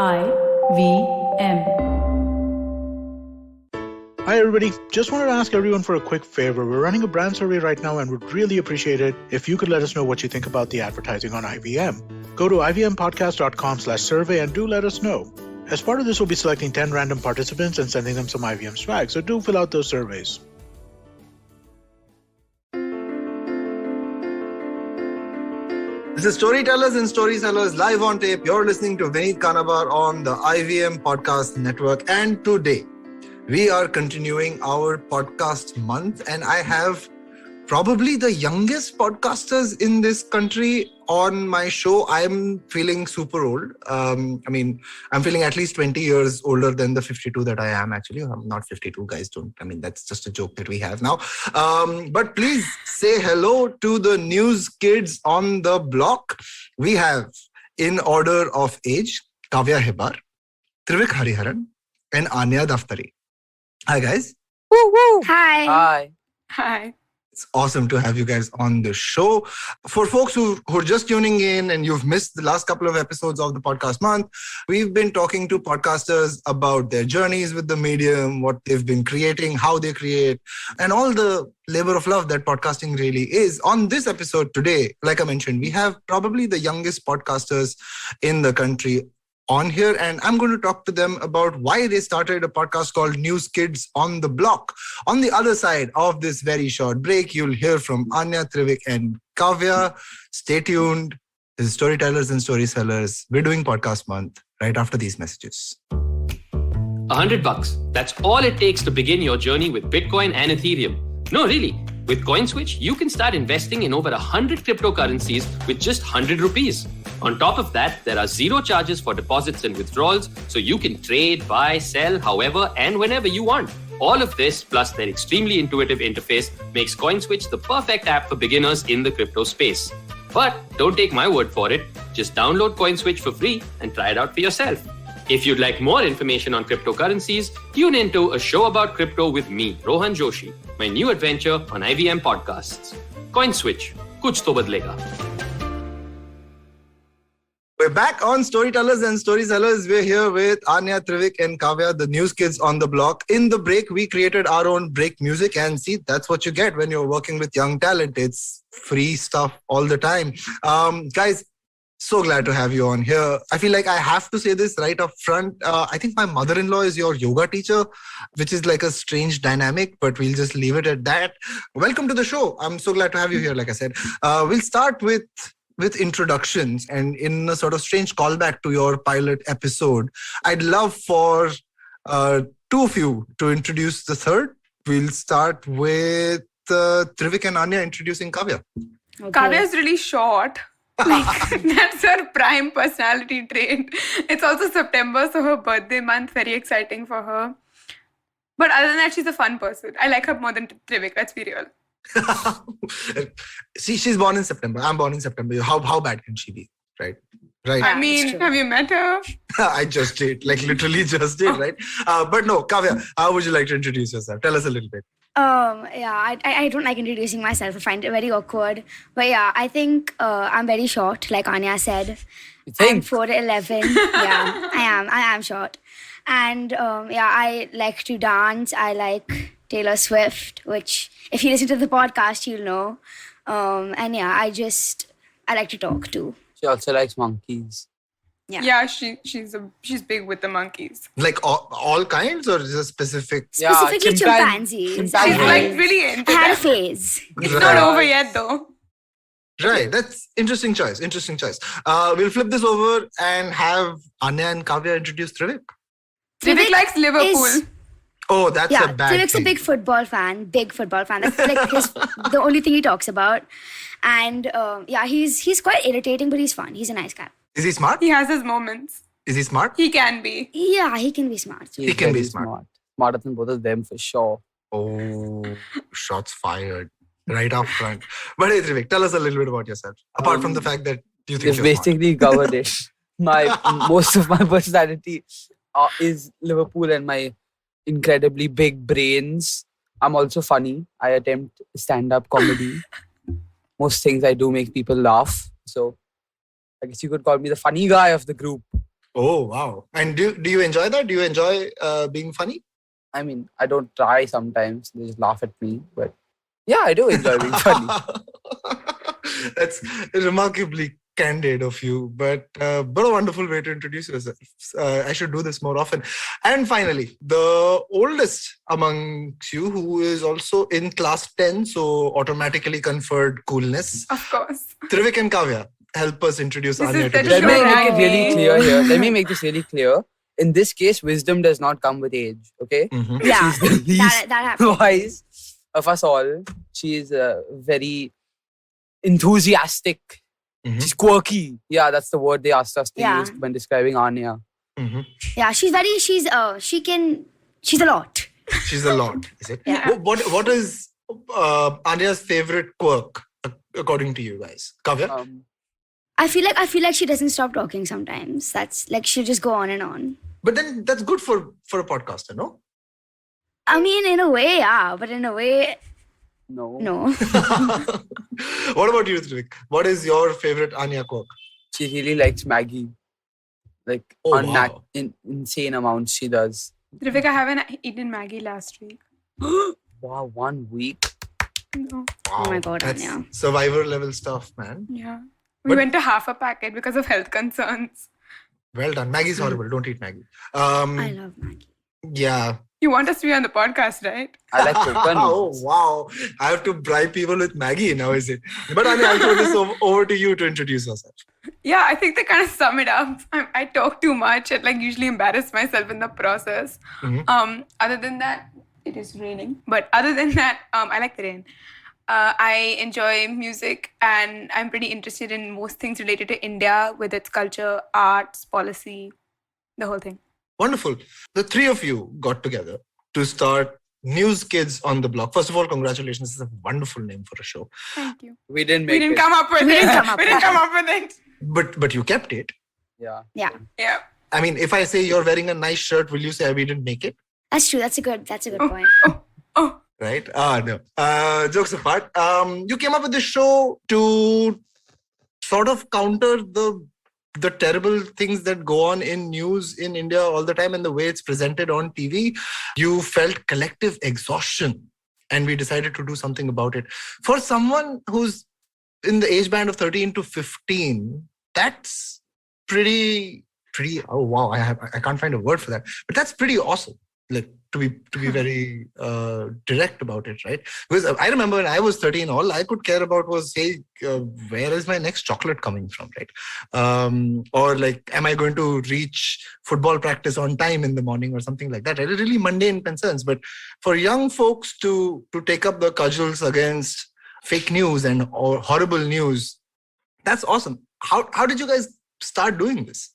IVM. Hi everybody, just wanted to ask everyone for a quick favor. We're running a brand survey right now and would really appreciate it if you could let us know what you think about the advertising on IVM. Go to ivmpodcast.com/survey and do let us know. As part of this, we'll be selecting 10 random participants and sending them some IVM swag, so do fill out those surveys. This is Storytellers and Storysellers live on tape. You're listening to Vineet Kanabar on the IVM Podcast Network. And today, we are continuing our podcast month. And I have probably the youngest podcasters in this country on my show. I'm feeling super old. I'm feeling at least 20 years older than the 52 that I am actually. I'm not 52, guys. That's just a joke that we have now. But please say hello to the news kids on the block. We have, in order of age, Kavya Hebar, Trivik Hariharan, and Anya Daftari. Hi, guys. Woo woo. Hi. Hi. Hi. It's awesome to have you guys on the show. For folks who are just tuning in and you've missed the last couple of episodes of the podcast month, we've been talking to podcasters about their journeys with the medium, what they've been creating, how they create, and all the labor of love that podcasting really is. On this episode today, like I mentioned, we have probably the youngest podcasters in the country on here, and I'm going to talk to them about why they started a podcast called News Kids on the Block. On the other side of this very short break, you'll hear from Anya, Trivik, and Kavya. Stay tuned. This is Storytellers and Storysellers. We're doing podcast month right after these messages. $100. That's all it takes to begin your journey with Bitcoin and Ethereum. No, really. With CoinSwitch, you can start investing in over 100 cryptocurrencies with just 100 rupees. On top of that, there are zero charges for deposits and withdrawals, so you can trade, buy, sell, however and whenever you want. All of this, plus their extremely intuitive interface, makes CoinSwitch the perfect app for beginners in the crypto space. But don't take my word for it. Just download CoinSwitch for free and try it out for yourself. If you'd like more information on cryptocurrencies, tune into a show about crypto with me, Rohan Joshi, my new adventure on IVM Podcasts. CoinSwitch, kuch to badlega. We're back on Storytellers and Storysellers. We're here with Anya, Trivik, and Kavya, the news kids on the block. In the break, we created our own break music, and see, that's what you get when you're working with young talent. It's free stuff all the time. Guys, so glad to have you on here. I feel like I have to say this right up front. I think my mother-in-law is your yoga teacher, which is like a strange dynamic, but we'll just leave it at that. Welcome to the show. I'm so glad to have you here, like I said. We'll start with introductions, and in a sort of strange callback to your pilot episode, I'd love for two of you to introduce the third. We'll start with Trivik and Anya introducing Kavya. Okay. Kavya is really short. That's her prime personality trait. It's also September, so her birthday month, very exciting for her. But other than that, she's a fun person. I like her more than Trivik, let's be real. See, she's born in September. I'm born in September. How bad can she be? Right. I mean, have you met her? I just did, like literally just did, right? But no, Kavya, how would you like to introduce yourself? Tell us a little bit. I don't like introducing myself. I find it very awkward. But yeah, I think I'm very short, like Anya said. I'm 4'11". Yeah, I am short. And I like to dance. I like Taylor Swift, which if you listen to the podcast, you'll know. I like to talk too. She also likes monkeys. Yeah, she's big with the monkeys. Like all kinds, or just specific? Specifically chimpanzees. She's like really into I had a them. phase. It's not over yet though. Right, that's interesting choice. We'll flip this over and have Anya and Kavya introduce Trivik. Trivik likes Liverpool. Oh, that's a bad Trivik's thing. a big football fan. That's like the only thing he talks about. And he's quite irritating, but he's fun. He's a nice guy. Is he smart? He has his moments. Is he smart? He can be. Yeah, he can be smart. He can be smart. Smarter than both of them for sure. Oh, shots fired right up front. But hey, Trivik, tell us a little bit about yourself. Apart from the fact that you think you're basically covered it. Most of my personality is Liverpool and my incredibly big brains. I'm also funny. I attempt stand-up comedy. Most things I do make people laugh. So I guess you could call me the funny guy of the group. Oh, wow. And do you enjoy that? Do you enjoy being funny? I mean, I don't try sometimes. They just laugh at me. But yeah, I do enjoy being funny. That's remarkably candid of you, but a wonderful way to introduce yourself. I should do this more often. And finally, the oldest amongst you, who is also in class 10, so automatically conferred coolness. Of course. Trivik and Kavya, help us introduce This Anya is to the the Let show. me show. make it really Right. clear here. Let me make this really clear. In this case, wisdom does not come with age. Okay? Mhm. Yeah, She's the least that happens. wise of us all. She is very enthusiastic. Mhm. She's quirky. Yeah, that's the word they asked us to Yeah. use when describing Anya. Mhm. Yeah, she's a lot. She's a lot, is it? Yeah. What is Anya's favorite quirk, according to you guys? Kavya? I feel like she doesn't stop talking sometimes. That's like she'll just go on and on. But then that's good for a podcaster, no? I mean, in a way, yeah, but in a way, No. no. What about you, Trivik? What is your favorite Anya quirk? She really likes Maggie. Like Oh, wow. insane amounts she does. Trivik, I haven't eaten Maggie last week. Wow, 1 week. No. Wow. Oh my God, That's Anya. survivor level stuff, man. Yeah. We But- went to half a packet because of health concerns. Well done. Maggie's horrible. Don't eat Maggie. I love Maggie. Yeah. You want us to be on the podcast, right? I like coconut. Oh, wow. I have to bribe people with Maggie now, is it? But Anya, I'll throw this over to you to introduce yourself. Yeah, I think they kind of sum it up. I talk too much and like usually embarrass myself in the process. Mhm. Other than that, it is raining. But other than that, I like the rain. I enjoy music and I'm pretty interested in most things related to India with its culture, arts, policy, the whole thing. Wonderful. The three of you got together to start News Kids on the Block. First of all, congratulations. It's a wonderful name for a show. Thank you. We didn't We make didn't it. come up with We it. didn't come up We with didn't it. come up with it. But you kept it. Yeah. Yeah, Yeah. I mean, if I say you're wearing a nice shirt, will you say we didn't make it? that's true. That's a good point. Oh, Right? No. Jokes apart. You came up with this show to sort of counter the terrible things that go on in news in India all the time and the way it's presented on TV. You felt collective exhaustion and we decided to do something about it. For someone who's in the age band of 13 to 15, that's pretty, oh wow, I can't find a word for that. But that's pretty awesome. Like to be very direct about it, right? Because I remember when I was 13, all I could care about was, hey, where is my next chocolate coming from, right? Or like, am I going to reach football practice on time in the morning or something like that? Right? Really mundane concerns. But for young folks to take up the cudgels against fake news and or horrible news, that's awesome. How did you guys start doing this?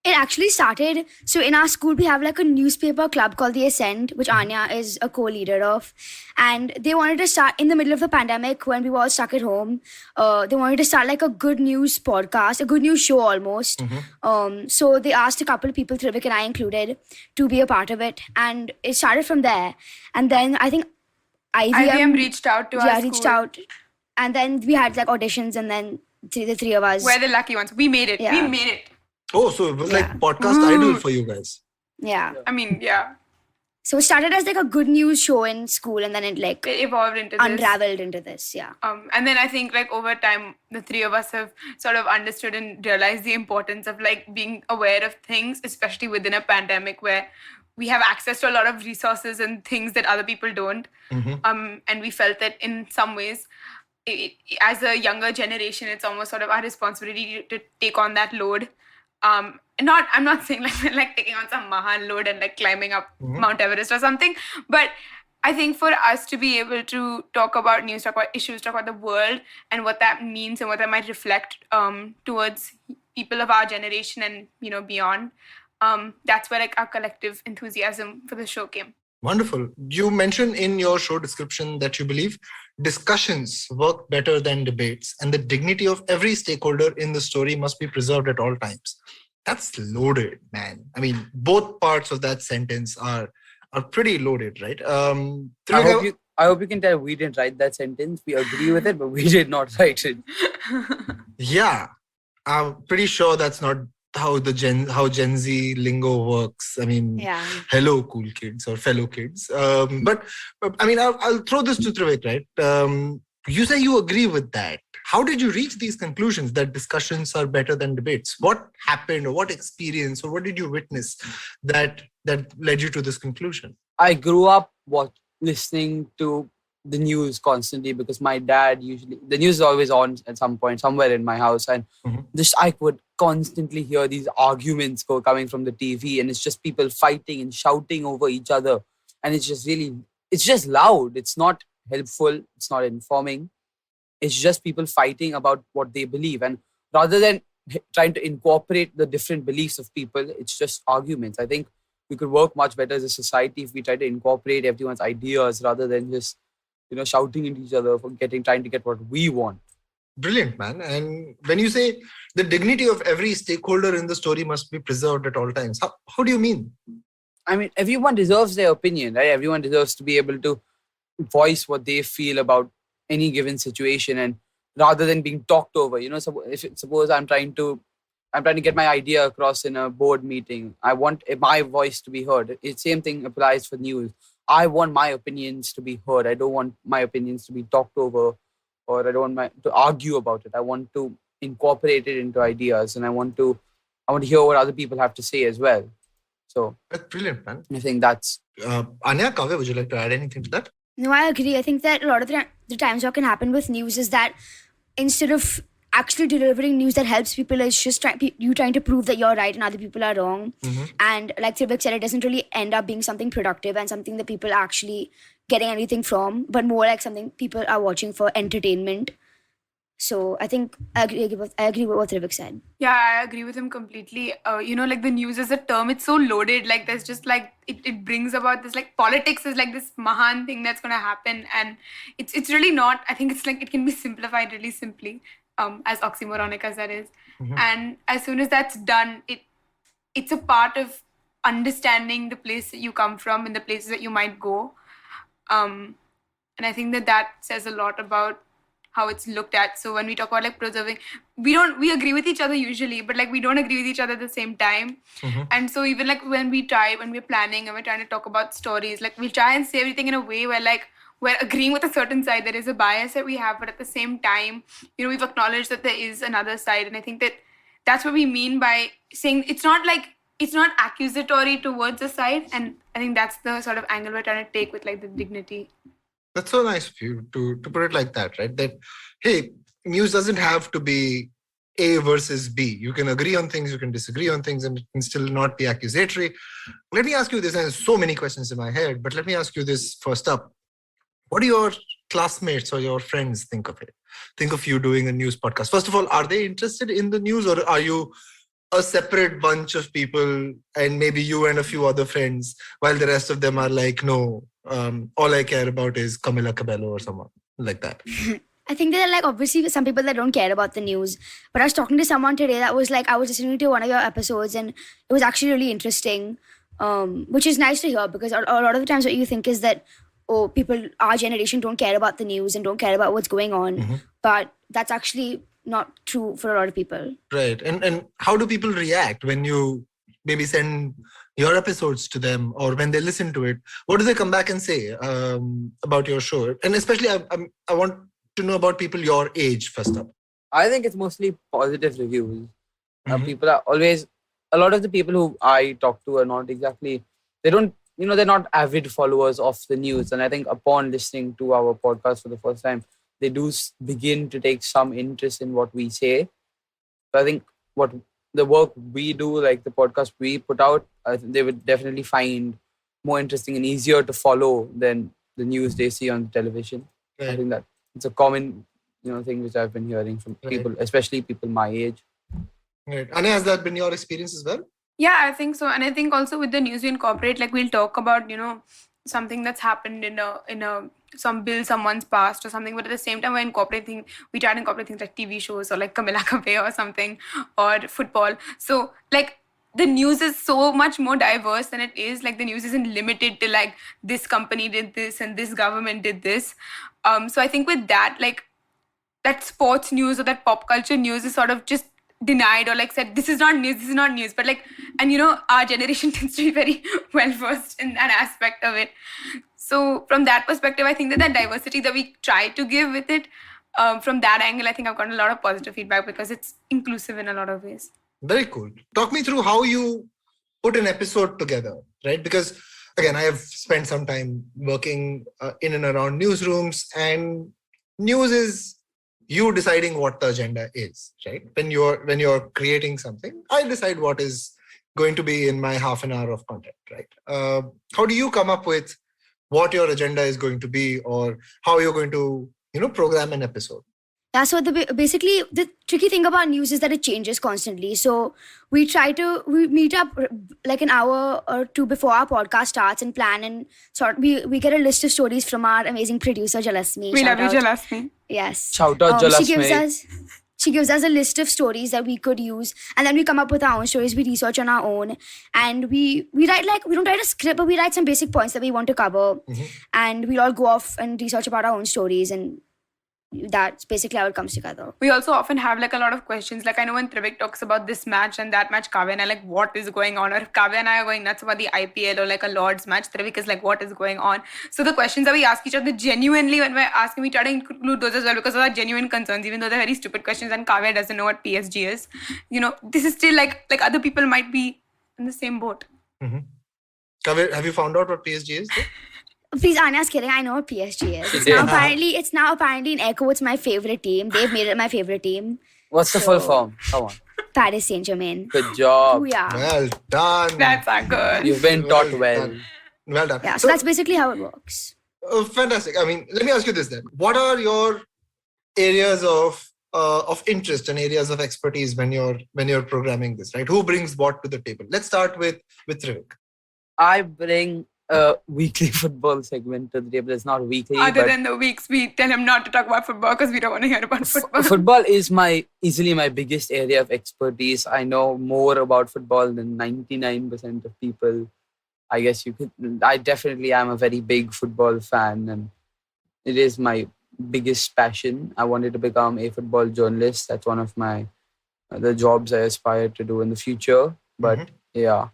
It actually started. So in our school, we have like a newspaper club called The Ascent, which Anya is a co-leader of. And they wanted to start in the middle of the pandemic when we were all stuck at home. They wanted to start like a good news podcast, a good news show almost. So they asked a couple of people, Trivik and I included, to be a part of it. And it started from there. And then I think IVM reached out to us. Yeah, reached out. And then we had like auditions and then the three of us. We're the lucky ones. We made it. Yeah. We made it. Oh, so it was like Yeah. podcast idol for you guys. Yeah. I mean, yeah. So it started as like a good news show in school and then it like It evolved into this. unraveled into this. Yeah. And then I think like over time, the three of us have sort of understood and realized the importance of like being aware of things, especially within a pandemic where we have access to a lot of resources and things that other people don't. And we felt that in some ways, as a younger generation, it's almost sort of our responsibility to take on that load. I'm not saying like we're like taking on some Mahan load and like climbing up Mount Everest or something, but I think for us to be able to talk about news, talk about issues, talk about the world and what that means and what that might reflect towards people of our generation and beyond, that's where like our collective enthusiasm for the show came. Wonderful. You mentioned in your show description that you believe discussions work better than debates and the dignity of every stakeholder in the story must be preserved at all times. That's loaded, man. I mean, both parts of that sentence are pretty loaded, right? I hope you can tell we didn't write that sentence. We agree with it, but we did not write it. Yeah, I'm pretty sure that's not how Gen Z lingo works. I mean, hello, cool kids or fellow kids. But I mean, I'll throw this to Trivik, right? You say you agree with that. How did you reach these conclusions that discussions are better than debates? What happened, or what experience, or what did you witness that led you to this conclusion? I grew up listening to the news constantly because my dad the news is always on at some point somewhere in my house, and I would constantly hear these arguments coming from the TV, and it's just people fighting and shouting over each other, and it's just loud. It's not helpful. It's not informing. It's just people fighting about what they believe, and rather than trying to incorporate the different beliefs of people, it's just arguments. I think we could work much better as a society if we try to incorporate everyone's ideas rather than just shouting at each other for trying to get what we want. Brilliant, man. And when you say the dignity of every stakeholder in the story must be preserved at all times, how do you mean? I mean, everyone deserves their opinion, right? Everyone deserves to be able to voice what they feel about any given situation, and rather than being talked over. Suppose I'm trying to get my idea across in a board meeting. I want my voice to be heard. The same thing applies for news. I want my opinions to be heard. I don't want my opinions to be talked over, or I don't want to argue about it. I want to incorporate it into ideas, and I want to hear what other people have to say as well. So that's brilliant, man. I think that's Anya, Kavya, would you like to add anything to that? No, I agree. I think that a lot of the times what can happen with news is that instead of actually delivering news that helps people, it's just trying to prove that you're right and other people are wrong. And like Trivik said, it doesn't really end up being something productive and something that people are actually getting anything from, but more like something people are watching for entertainment. So I think I agree with what Trivik said. Yeah, I agree with him completely. Like the news as a term, it's so loaded. Like there's just like it brings about this, like politics is like this mahan thing that's gonna happen, and it's really not. I think it's like it can be simplified really simply, as oxymoronic as that is. And as soon as that's done, it's a part of understanding the place that you come from and the places that you might go. And I think that says a lot about how it's looked at. So when we talk about like preserving, we agree with each other usually, but like we don't agree with each other at the same time. And so even like when we're planning and we're trying to talk about stories, like we'll try and say everything in a way where like we're agreeing with a certain side. There is a bias that we have, but at the same time, we've acknowledged that there is another side. And I think that's what we mean by saying it's not accusatory towards a side. And I think that's the sort of angle we're trying to take with like the dignity. That's so nice of you to put it like that, right? That, hey, news doesn't have to be A versus B. You can agree on things, you can disagree on things, and it can still not be accusatory. Let me ask you this, and there's so many questions in my head, but let me ask you this first up. What do your classmates or your friends think of it? Think of you doing a news podcast. First of all, are they interested in the news, or are you a separate bunch of people and maybe you and a few other friends, while the rest of them are like, no, all I care about is Camila Cabello or someone like that? I think there are like obviously some people that don't care about the news. But I was talking to someone today that was like, I was listening to one of your episodes and it was actually really interesting, which is nice to hear, because a lot of the times what you think is that, our generation don't care about the news and don't care about what's going on. But that's actually not true for a lot of people. Right. And how do people react when you maybe send your episodes to them, or when they listen to it? What do they come back and say about your show? And especially I want to know about people your age first up. I think it's mostly positive reviews. People are always, a lot of the people who I talk to are not exactly, they're not avid followers of the news. And I think upon listening to our podcast for the first time, they do begin to take some interest in what we say. So I think what the work we do, like the podcast we put out, I think they would definitely find more interesting and easier to follow than the news they see on television. Right. I think that it's a common, thing which I've been hearing from people, especially people my age. Right. Anya, has that been your experience as well? Yeah, I think so. And I think also with the news we incorporate, like we'll talk about, something that's happened in some bill someone's passed or something, but at the same time we try to incorporate things like TV shows or like Camila Cabello or something, or football. So like the news is so much more diverse than it is. Like the news isn't limited to like this company did this and this government did this. So I think with that, like that sports news or that pop culture news is sort of just denied or like said, this is not news. But like, and you know, our generation tends to be very well versed in that aspect of it. So from that perspective, I think that diversity that we try to give with it, from that angle, I think I've gotten a lot of positive feedback because it's inclusive in a lot of ways. Very cool. Talk me through how you put an episode together, right? Because again, I have spent some time working in and around newsrooms, and news is you deciding what the agenda is, right? When you're creating something, I decide what is going to be in my half an hour of content, right? How do you come up with what your agenda is going to be, or how you're going to, program an episode? Yeah, so basically the tricky thing about news is that it changes constantly. So we meet up like an hour or two before our podcast starts and plan and we get a list of stories from our amazing producer Jalasmi. We love you, Jalasmi. Yes. Shout out Jalasmi. She gives us a list of stories that we could use, and then we come up with our own stories. We research on our own, and we write we don't write a script, but we write some basic points that we want to cover, and we all go off and research about our own stories, and that's basically how it comes together. We also often have like a lot of questions. Like I know when Trivik talks about this match and that match, Kavya and I like, what is going on? Or if Kavya and I are going nuts about the IPL or like a Lord's match, Trivik is like, what is going on? So the questions that we ask each other genuinely when we're asking, we try to include those as well because those are genuine concerns, even though they're very stupid questions and Kavya doesn't know what PSG is. This is still like other people might be in the same boat. Kavya, have you found out what PSG is? Please, Anya's kidding. I know what PSG is. It's now apparently in air quotes my favorite team. They've made it my favorite team. What's the full form? Come on. Paris Saint-Germain. Good job. Ooh, yeah. Well done. That's good. You've been taught well. Well done. Yeah, so that's basically how it works. Fantastic. I mean, let me ask you this then. What are your areas of interest and areas of expertise when you're programming this, right? Who brings what to the table? Let's start with Trivik. I bring a weekly football segment to the table. It's not weekly. Other than the weeks, we tell him not to talk about football because we don't want to hear about football. Football is easily my biggest area of expertise. I know more about football than 99% of people. I guess I definitely am a very big football fan, and it is my biggest passion. I wanted to become a football journalist. That's one of the jobs I aspire to do in the future. But yeah,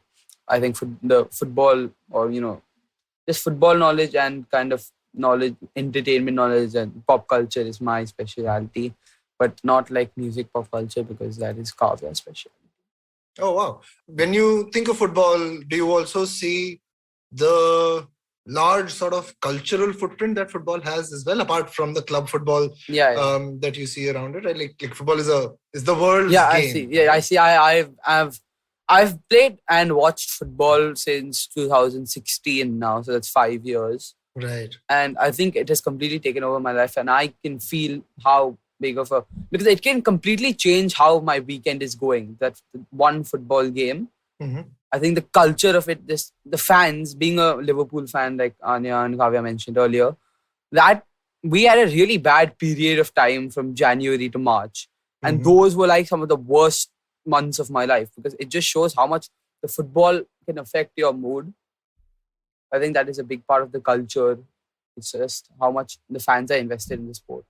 I think the football, or just football knowledge and kind of knowledge, entertainment knowledge and pop culture is my specialty, but not like music pop culture because that is Kavya's specialty. Oh wow! When you think of football, do you also see the large sort of cultural footprint that football has as well, apart from the club football that you see around it? Right? Like football is the world's game. I see. I've played and watched football since 2016 now, so that's 5 years. Right. And I think it has completely taken over my life, and I can feel how big of because it can completely change how my weekend is going. That's one football game. I think the culture of it, the fans, being a Liverpool fan like Anya and Kavya mentioned earlier, that we had a really bad period of time from January to March. And those were like some of the worst months of my life because it just shows how much the football can affect your mood. I think that is a big part of the culture. It's just how much the fans are invested in the sport.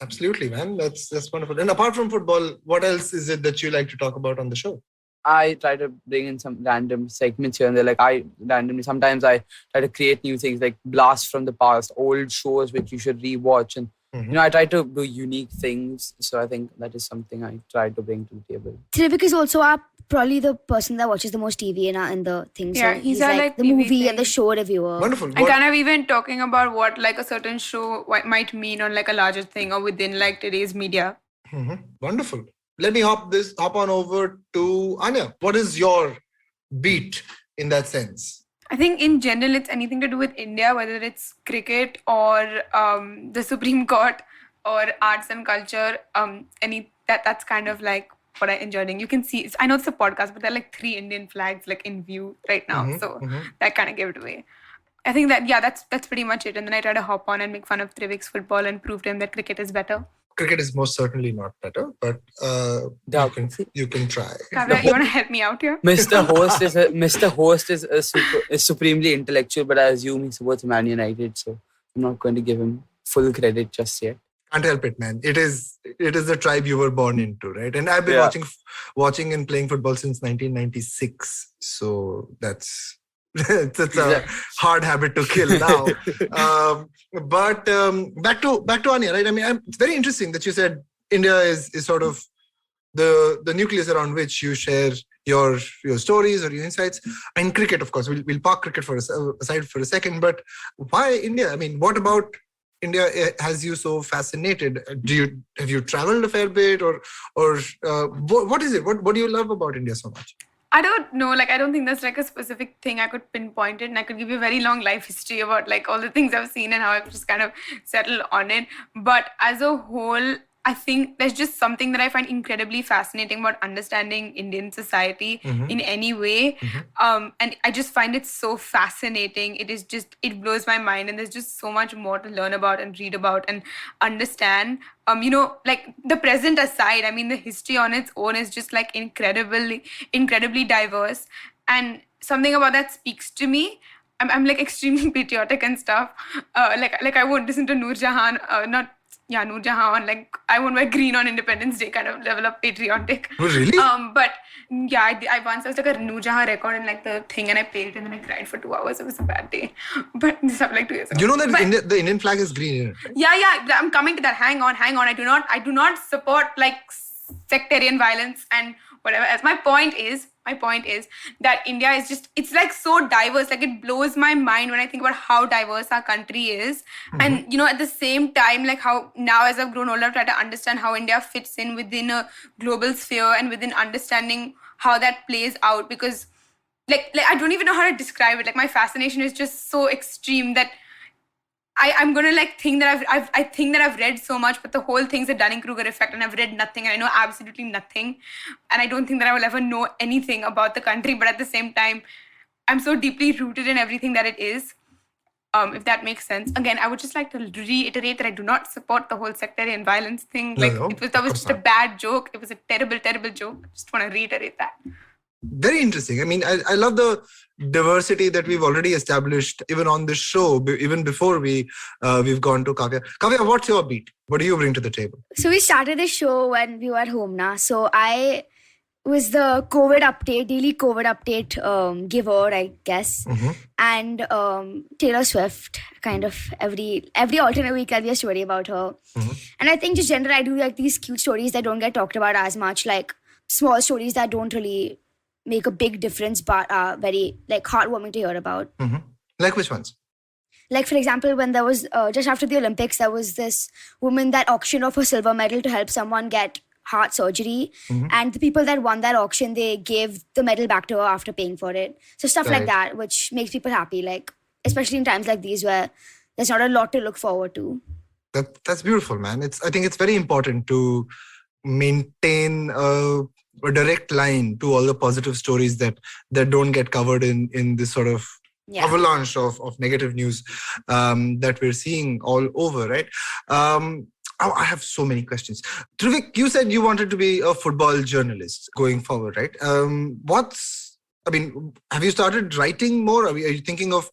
Absolutely, man. That's wonderful. And apart from football, what else is it that you like to talk about on the show? I try to bring in some random segments here and there. Sometimes I try to create new things like blasts from the past, old shows which you should rewatch. And, I try to do unique things. So I think that is something I try to bring to the table. Trivik is also probably the person that watches the most TV in the thing. Yeah, so he's like the movie and the show reviewer. Wonderful. And kind of even talking about what like a certain show might mean on like a larger thing or within like today's media. Wonderful. Let me hop on over to Anya. What is your beat in that sense? I think in general, it's anything to do with India, whether it's cricket or the Supreme Court or arts and culture. That's kind of like what I enjoy doing. You can see, I know it's a podcast, but there are like 3 Indian flags like in view right now. So that kind of gave it away. I think that, that's pretty much it. And then I try to hop on and make fun of Trivik's football and prove to him that cricket is better. Cricket is most certainly not better, but you can try. Kavya, you want to help me out here? Mr. Host is supremely intellectual, but I assume he supports Man United, so I'm not going to give him full credit just yet. Can't help it, man. It is the tribe you were born into, right? And I've been watching and playing football since 1996. So that's it's a hard habit to kill now. But back to Anya, right? I mean, it's very interesting that you said India is sort of the nucleus around which you share your stories or your insights. And cricket, of course, we'll park cricket aside for a second. But why India? I mean, what about India has you so fascinated? Have you traveled a fair bit, or what is it? What do you love about India so much? I don't know. Like, I don't think there's like a specific thing I could pinpoint it, and I could give you a very long life history about like all the things I've seen and how I've just kind of settled on it. But as a whole, I think there's just something that I find incredibly fascinating about understanding Indian society in any way. And I just find it so fascinating. It blows my mind. And there's just so much more to learn about and read about and understand. Like the present aside, I mean, the history on its own is just like incredibly diverse. And something about that speaks to me. I'm like extremely patriotic and stuff. Like I won't listen to Noor Jahan, Noor Jahan, like I won't wear green on Independence Day kind of level of patriotic. Oh, really? But yeah, I once was like a Noor Jahan record and like the thing, and I played it and then I cried for 2 hours. It was a bad day. But this happened like 2 years ago. You know that the Indian flag is green, right? Yeah. I'm coming to that. Hang on. I do not support like sectarian violence and whatever else. My point is that India is it's like so diverse. Like it blows my mind when I think about how diverse our country is. And at the same time, like how now as I've grown older, I've tried to understand how India fits in within a global sphere and within understanding how that plays out, because like I don't even know how to describe it. Like my fascination is just so extreme that I'm gonna like think that I think that I've read so much, but the whole thing's a Dunning-Kruger effect, and I've read nothing, and I know absolutely nothing, and I don't think that I will ever know anything about the country. But at the same time, I'm so deeply rooted in everything that it is. If that makes sense. Again, I would just like to reiterate that I do not support the whole sectarian violence thing. That was just a bad joke. It was a terrible, terrible joke. I just want to reiterate that. Very interesting. I mean, I love the diversity that we've already established even on this show, even before we've gone to Kavya. Kavya, what's your beat? What do you bring to the table? So we started the show when we were at home now. So I was the daily COVID update giver, I guess. And Taylor Swift, kind of every alternate week there'll be a story about her. And I think just generally I do like these cute stories that don't get talked about as much, like small stories that don't really make a big difference but are very like heartwarming to hear about. Like which ones? Like, for example, when there was just after the Olympics, there was this woman that auctioned off a silver medal to help someone get heart surgery, and the people that won that auction, they gave the medal back to her after paying for it. So stuff like that, which makes people happy, like especially in times like these where there's not a lot to look forward to. That's beautiful, man. I think it's very important to maintain a direct line to all the positive stories that don't get covered in this sort of avalanche of negative news that we're seeing all over, right? I have so many questions. Trivik, you said you wanted to be a football journalist going forward, right? Have you started writing more? Are you thinking of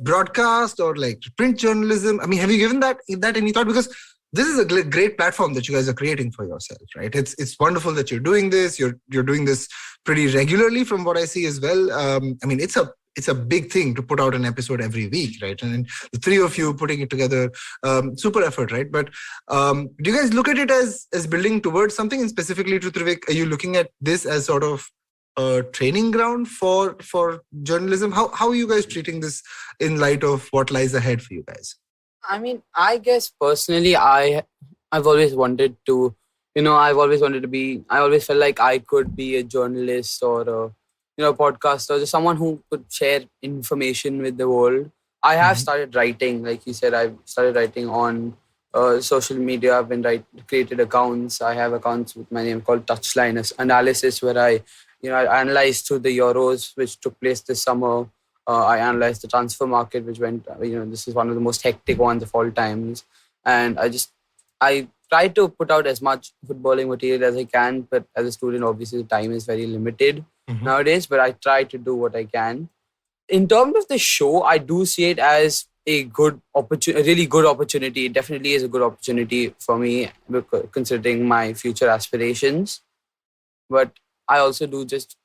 broadcast or like print journalism? I mean, have you given that any thought? Because this is a great platform that you guys are creating for yourself, right? It's wonderful that you're doing this. You're doing this pretty regularly, from what I see as well. It's a big thing to put out an episode every week, right? And the three of you putting it together, super effort, right? But do you guys look at it as building towards something? And specifically to Trivik, are you looking at this as sort of a training ground for journalism? How are you guys treating this in light of what lies ahead for you guys? I mean, I guess personally, I've always wanted to, I always felt like I could be a journalist or a podcaster, just someone who could share information with the world. I have started writing, like you said, I've started writing on social media. I've created accounts. I have accounts with my name called Touchline Analysis, where I analyzed through the Euros, which took place this summer. I analyzed the transfer market, which went, this is one of the most hectic ones of all times. And I try to put out as much footballing material as I can, but as a student, obviously the time is very limited nowadays, but I try to do what I can. In terms of the show, I do see it as a good opportunity, a really good opportunity. It definitely is a good opportunity for me considering my future aspirations. But I also do just,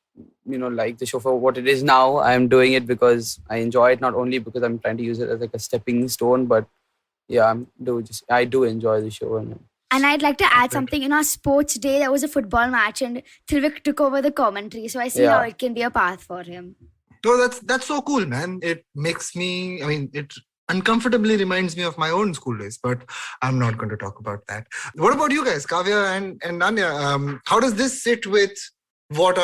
like the show for what it is now. I'm doing it because I enjoy it, not only because I'm trying to use it as like a stepping stone, but yeah, I do enjoy the show. And I'd like to add something. In our sports day, there was a football match and Trivik took over the commentary. So I see how it can be a path for him. So that's so cool, man. It makes me, it uncomfortably reminds me of my own school days, but I'm not going to talk about that. What about you guys, Kavya and Anya? How does this sit with what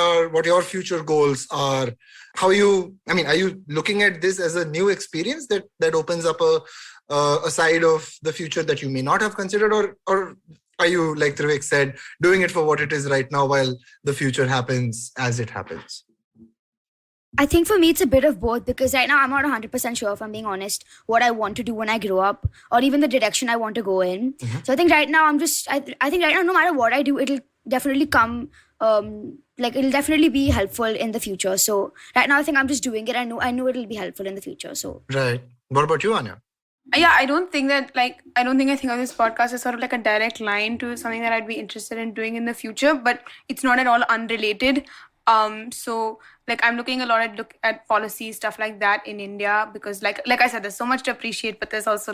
your future goals are? How are you looking at this as a new experience that opens up a side of the future that you may not have considered, or are you, like Trivik said, doing it for what it is right now while the future happens as it happens? I think for me, it's a bit of both, because right now I'm not 100% sure, if I'm being honest, what I want to do when I grow up, or even the direction I want to go in. Mm-hmm. So I think right now I think right now, no matter what I do, it'll definitely come, it'll definitely be helpful in the future. So right now I think I'm just doing it. I know it'll be helpful in the future. So right. What about you, Anya? Yeah, I think I think of this podcast as sort of like a direct line to something that I'd be interested in doing in the future, but it's not at all unrelated. So I'm looking a lot at policy stuff like that in India, because like I said, there's so much to appreciate, but there's also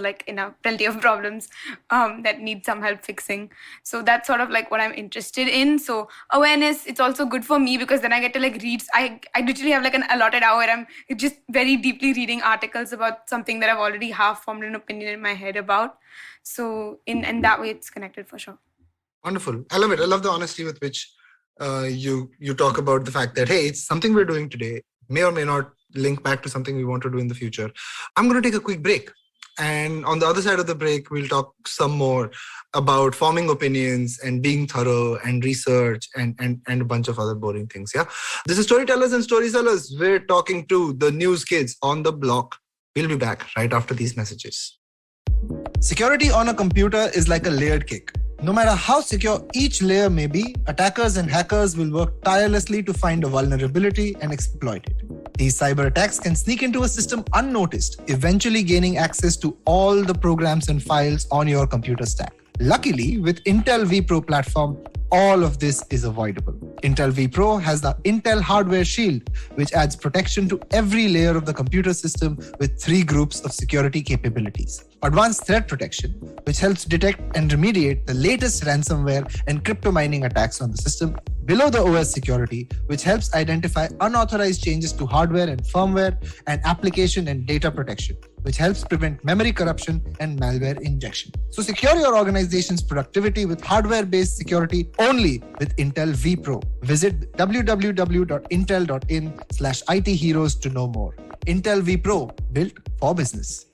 plenty of problems that need some help fixing. So that's sort of like what I'm interested in. So awareness, it's also good for me, because then I get to read. I literally have an allotted hour where I'm just very deeply reading articles about something that I've already half formed an opinion in my head about. So in that way, it's connected for sure. Wonderful. I love it. I love the honesty with which you talk about the fact that, hey, it's something we're doing today, may or may not link back to something we want to do in the future. I'm going to take a quick break. And on the other side of the break, we'll talk some more about forming opinions and being thorough and research and a bunch of other boring things. Yeah. This is Storytellers and Storysellers. We're talking to the news kids on the block. We'll be back right after these messages. Security on a computer is like a layered cake. No matter how secure each layer may be, attackers and hackers will work tirelessly to find a vulnerability and exploit it. These cyber attacks can sneak into a system unnoticed, eventually gaining access to all the programs and files on your computer stack. Luckily, with Intel vPro platform, all of this is avoidable. Intel vPro has the Intel Hardware Shield, which adds protection to every layer of the computer system with 3 groups of security capabilities. Advanced Threat Protection, which helps detect and remediate the latest ransomware and crypto mining attacks on the system. Below the OS Security, which helps identify unauthorized changes to hardware and firmware, and Application and Data Protection, which helps prevent memory corruption and malware injection. So secure your organization's productivity with hardware-based security only with Intel vPro. Visit www.intel.in/ITheroes to know more. Intel vPro, built for business.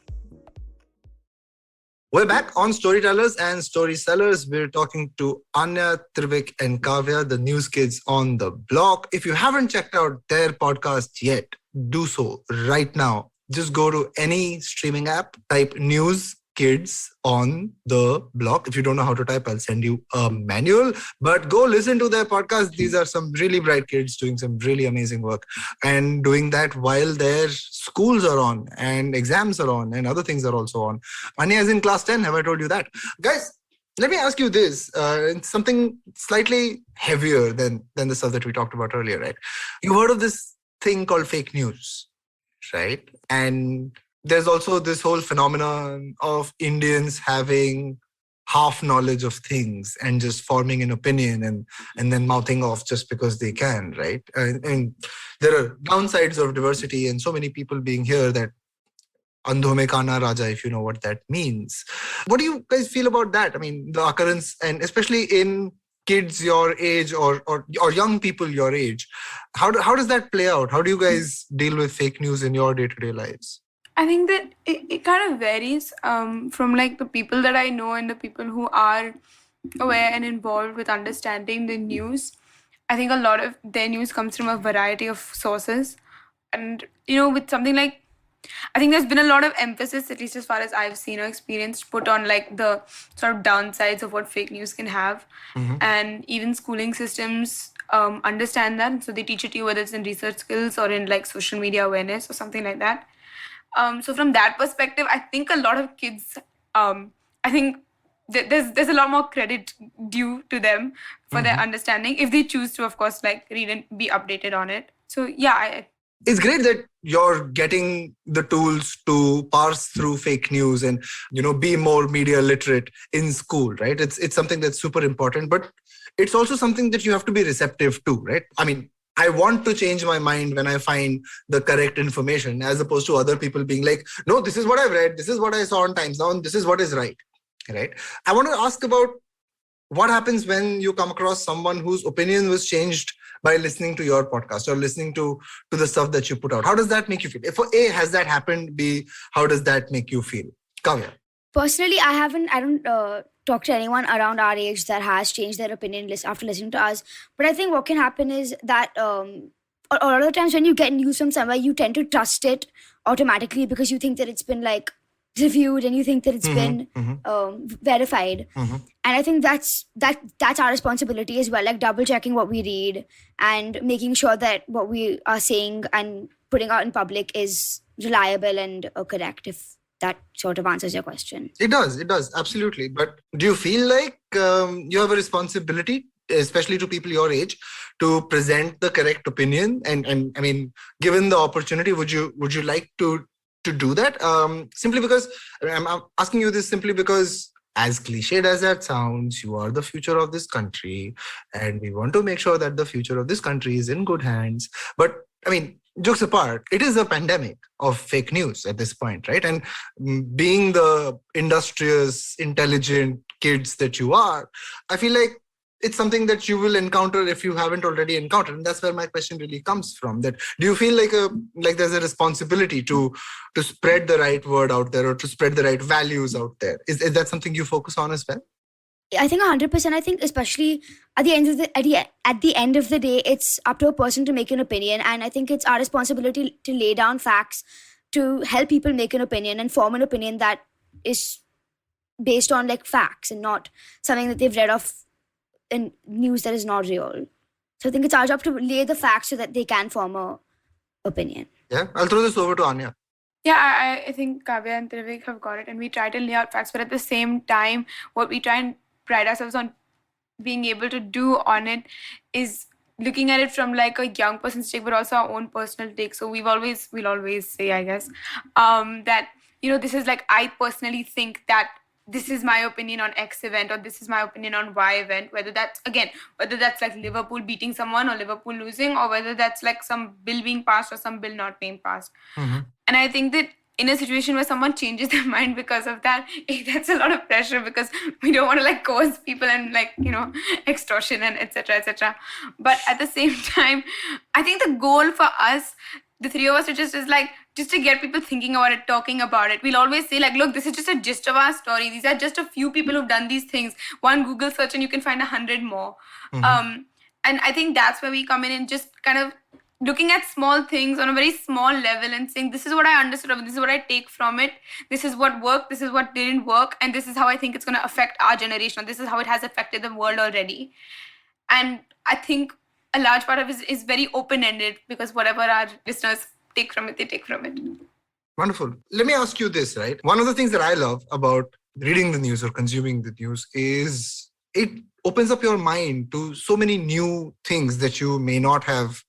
We're back on Storytellers and Storysellers. We're talking to Anya, Trivik, and Kavya, the news kids on the block. If you haven't checked out their podcast yet, do so right now. Just go to any streaming app, type News Kids on the block. If you don't know how to type, I'll send you a manual. But go listen to their podcast. These are some really bright kids doing some really amazing work, and doing that while their schools are on and exams are on and other things are also on. Anya is in class 10. Have I told you that? Guys, let me ask you this. It's something slightly heavier than the stuff that we talked about earlier, right? You heard of this thing called fake news, right? And there's also this whole phenomenon of Indians having half knowledge of things and just forming an opinion and then mouthing off just because they can, right? And there are downsides of diversity and so many people being here that Andho mein kana raja, if you know what that means. What do you guys feel about that? I mean, the occurrence, and especially in kids your age or young people your age, how does that play out? How do you guys deal with fake news in your day-to-day lives? I think that it kind of varies from the people that I know and the people who are aware and involved with understanding the news. I think a lot of their news comes from a variety of sources. And, with something I think there's been a lot of emphasis, at least as far as I've seen or experienced, put on the sort of downsides of what fake news can have. Mm-hmm. And even schooling systems understand that. So they teach it to you, whether it's in research skills or in social media awareness or something like that. So from that perspective, I think a lot of kids, I think there's a lot more credit due to them for their understanding if they choose to, of course, like read and be updated on it. So yeah, it's great that you're getting the tools to parse through fake news and be more media literate in school, right? It's something that's super important, but it's also something that you have to be receptive to, right? I mean, I want to change my mind when I find the correct information, as opposed to other people being like, no, this is what I've read, this is what I saw on Times Now, and this is what is right. I want to ask about what happens when you come across someone whose opinion was changed by listening to your podcast or listening to the stuff that you put out. How does that make you feel? If A, has that happened? B, how does that make you feel? Kavya. Personally, I don't talk to anyone around our age that has changed their opinion after listening to us. But I think what can happen is that a lot of the times when you get news from somewhere, you tend to trust it automatically because you think that it's been like reviewed and you think that it's been verified. And I think that's our responsibility as well, like double checking what we read and making sure that what we are saying and putting out in public is reliable and correct, if that sort of answers your question. It does, absolutely. But do you feel like you have a responsibility, especially to people your age, to present the correct opinion? And I mean, given the opportunity, would you like to do that? Simply because I'm asking you this simply because, as cliched as that sounds, you are the future of this country, and we want to make sure that the future of this country is in good hands. But I mean, jokes apart, it is a pandemic of fake news at this point, right? And being the industrious, intelligent kids that you are, I feel like it's something that you will encounter if you haven't already encountered. And that's where my question really comes from. That do you feel like there's a responsibility to spread the right word out there or to spread the right values out there? Is that something you focus on as well? I think 100%. I think especially at the end of the day, it's up to a person to make an opinion, and I think it's our responsibility to lay down facts to help people make an opinion and form an opinion that is based on like facts and not something that they've read off in news that is not real. So I think it's our job to lay the facts so that they can form a opinion. Yeah, I'll throw this over to Anya. Yeah, I think Kavya and Trivik have got it, and we try to lay out facts, but at the same time, what we try and pride ourselves on being able to do on it is looking at it from like a young person's take, but also our own personal take. So we'll always say, I guess, that this is like, I personally think that this is my opinion on X event, or this is my opinion on Y event, whether that's like Liverpool beating someone or Liverpool losing, or whether that's like some bill being passed or some bill not being passed. And I think that in a situation where someone changes their mind because of that, that's a lot of pressure, because we don't want to like coerce people and like, extortion and etc. But at the same time, I think the goal for us, the three of us, just to get people thinking about it, talking about it. We'll always say like, look, this is just a gist of our story. These are just a few people who've done these things. One Google search and you can find 100 more. And I think that's where we come in and just kind of looking at small things on a very small level and saying, this is what I understood of it, this is what I take from it, this is what worked, this is what didn't work, and this is how I think it's going to affect our generation, or this is how it has affected the world already. And I think a large part of it is very open-ended, because whatever our listeners take from it, they take from it. Wonderful. Let me ask you this, right? One of the things that I love about reading the news or consuming the news is it opens up your mind to so many new things that you may not have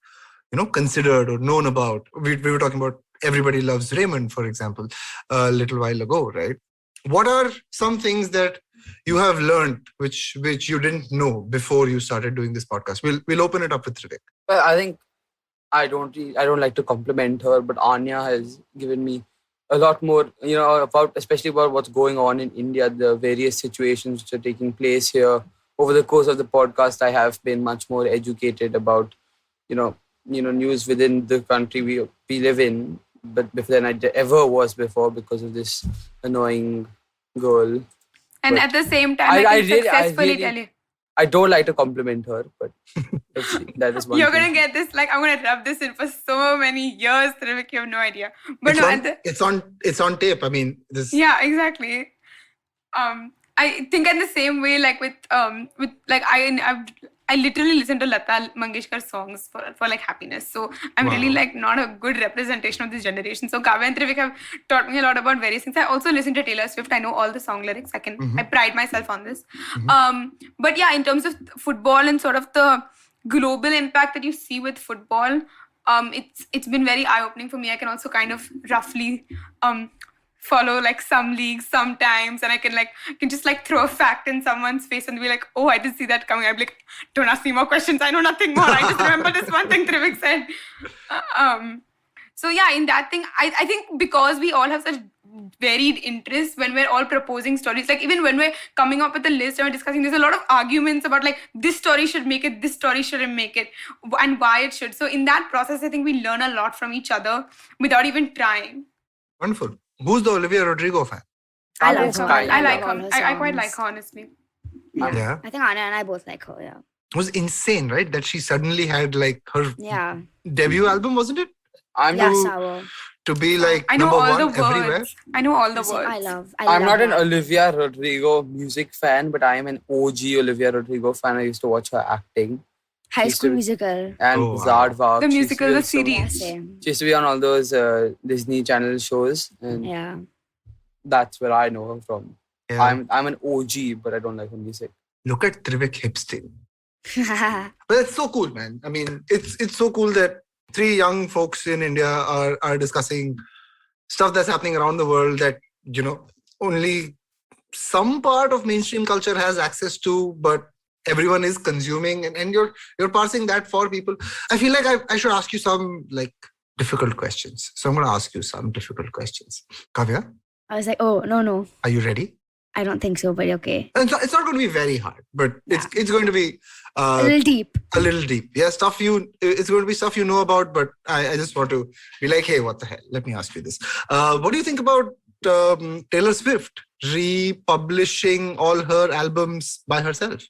considered or known about. We were talking about Everybody Loves Raymond, for example, a little while ago, right? What are some things that you have learned which you didn't know before you started doing this podcast? We'll open it up with Trivik. Well, I think I don't like to compliment her, but Anya has given me a lot more, especially about what's going on in India, the various situations which are taking place here. Over the course of the podcast, I have been much more educated about, news within the country we live in, but than I ever was before because of this annoying girl. And at the same time, I can successfully tell you. I don't like to compliment her, but that is one You're thing. going to get this, like, I'm going to rub this in for so many years, Trivik, you have no idea. But it's on tape. I mean, this. Yeah, exactly. I think in the same way, like with like I've I literally listen to Lata Mangeshkar songs for like happiness. So I'm really like not a good representation of this generation. So Kavya and Trivik have taught me a lot about various things. I also listen to Taylor Swift. I know all the song lyrics. I pride myself on this. But yeah, in terms of football and sort of the global impact that you see with football, it's been very eye-opening for me. I can also kind of roughly follow like some leagues sometimes, and I can just like throw a fact in someone's face and be like, oh, I didn't see that coming. I'd be like, don't ask me more questions. I know nothing more. I just remember this one thing Trivik said. So yeah, in that thing, I think because we all have such varied interests when we're all proposing stories, like even when we're coming up with a list and we're discussing, there's a lot of arguments about like this story should make it, this story shouldn't make it, and why it should. So in that process, I think we learn a lot from each other without even trying. Wonderful. Who's the Olivia Rodrigo fan? I like her. I like all her. her I quite songs. like her, honestly. Yeah. I think Anya and I both like her, yeah. It was insane, right? That she suddenly had like her Yeah. debut album, wasn't it? Sour. To be like I know number all the one everywhere. words. I know all the Music words. I love. I'm not an her. Olivia Rodrigo music fan, but I am an OG Olivia Rodrigo fan. I used to watch her acting. High School to- Musical. And Oh, wow. Zardvark. The She musical, used the to be Yeah, series. same. She used to be on all those Disney Channel shows, and Yeah. that's where I know her from. Yeah. I'm an OG, but I don't like her music. Look at Trivik hipster. But it's so cool, man. I mean, it's so cool that three young folks in India are discussing stuff that's happening around the world that, you know, only some part of mainstream culture has access to, but everyone is consuming, and you're passing that for people. I feel like I should ask you some like difficult questions. So I'm going to ask you some difficult questions. Kavya, I was like, oh, no. are you ready? I don't think so, but okay. And it's not going to be very hard, but it's going to be A little deep. a little deep. Yeah, it's going to be stuff you know about, but I just want to be like, hey, what the hell? Let me ask you this. What do you think about Taylor Swift republishing all her albums by herself?